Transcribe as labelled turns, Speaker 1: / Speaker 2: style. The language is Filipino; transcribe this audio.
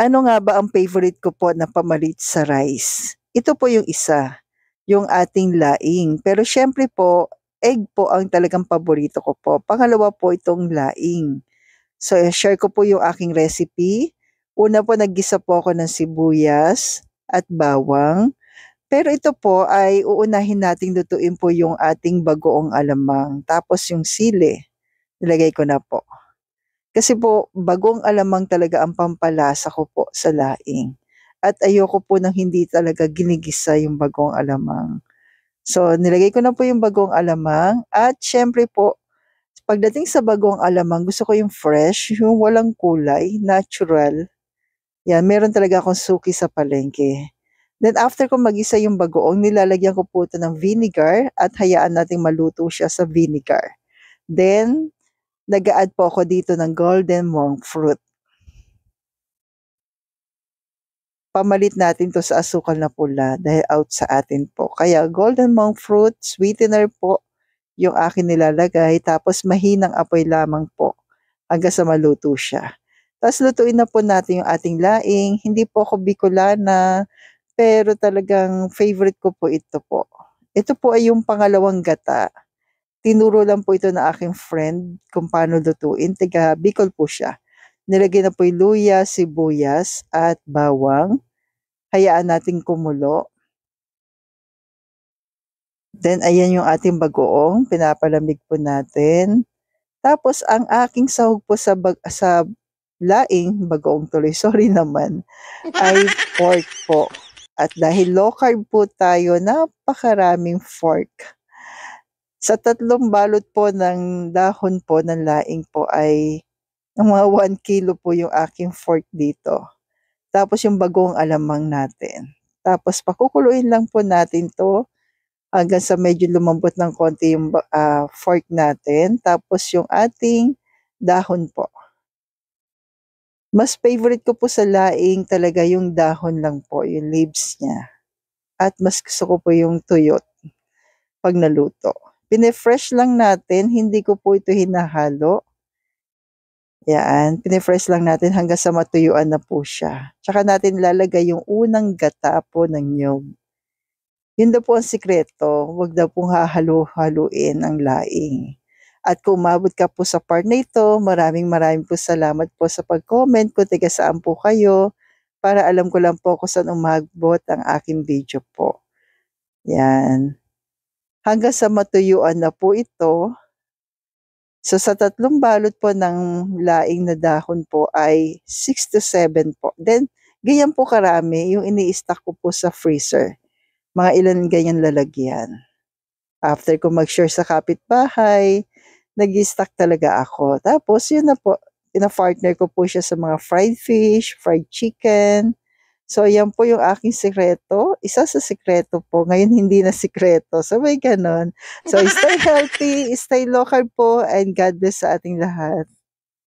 Speaker 1: Ano nga ba ang favorite ko po na pamalit sa rice? Ito po yung isa, yung ating laing. Pero siyempre po, egg po ang talagang paborito ko po. Pangalawa po itong laing. So, share ko po yung aking recipe. Una po, naggisa po ako ng sibuyas at bawang. Pero ito po ay uunahin nating lutuin po yung ating bagoong alamang. Tapos yung sili, nilagay ko na po. Kasi po, bagong alamang talaga ang pampalasa ko po sa laing. At ayoko po ng hindi talaga ginigisa yung bagong alamang. So, nilagay ko na po yung bagong alamang. At syempre po, pagdating sa bagong alamang, gusto ko yung fresh, yung walang kulay, natural. Yan, meron talaga akong suki sa palengke. Then after ko magisa yung bagoong, nilalagyan ko po ito ng vinegar at hayaan nating maluto siya sa vinegar. Then, nag-a-add po ako dito ng golden monk fruit. Pamalit natin to sa asukal na pula dahil out sa atin po. Kaya golden monk fruit, sweetener po yung akin nilalagay. Tapos mahinang apoy lamang po hanggang sa maluto siya. Tapos lutuin na po natin yung ating laing. Hindi po ako Bicolana, pero talagang favorite ko po ito po. Ito po ay yung pangalawang gata. Tinuro lang po ito na aking friend kung paano lutuin. Tiga Bicol po siya. Nilagay na po yung luya, sibuyas at bawang. Hayaan nating kumulo. Then ayan yung ating bagoong, pinapalamig po natin. Tapos ang aking sahog po sa laing, bagoong tuloy, sorry naman, ay pork po. At dahil low carb po tayo, napakaraming pork. Sa 3 balot po ng dahon po ng laing po ay mga 1 kilo po yung aking pork dito. Tapos yung bagong alamang natin. Tapos pakukuluin lang po natin to hanggang sa medyo lumambot ng konti yung fork natin. Tapos yung ating dahon po. Mas favorite ko po sa laing talaga yung dahon lang po, yung leaves niya. At mas gusto ko po yung tuyot pag naluto. Pinefresh lang natin, hindi ko po ito hinahalo. Yan, pinefresh lang natin hanggang sa matuyuan na po siya. Tsaka natin lalagay yung unang gata po ng niyog. Yun daw po ang sikreto, huwag daw pong hahalo-haluin ang laing. At kung umabot ka po sa part na ito, maraming po salamat po sa pag-comment kung taga saan po kayo para alam ko lang po kung saan umabot ang aking video po. Yan. Hanggang sa matuyuan na po ito. So sa 3 balot po ng laing na dahon po ay 6 to 7 po. Then, ganyan po karami yung ini-stack ko po sa freezer. Mga ilan ganyan lalagyan. After ko mag-share sa kapitbahay, nag-stack talaga ako. Tapos yun na po, ina-partner ko po siya sa mga fried fish, fried chicken. So yan po yung aking sikreto. Isa sa sikreto po, ngayon hindi na sikreto. So may ganon. So stay healthy, stay local po, and God bless sa ating lahat.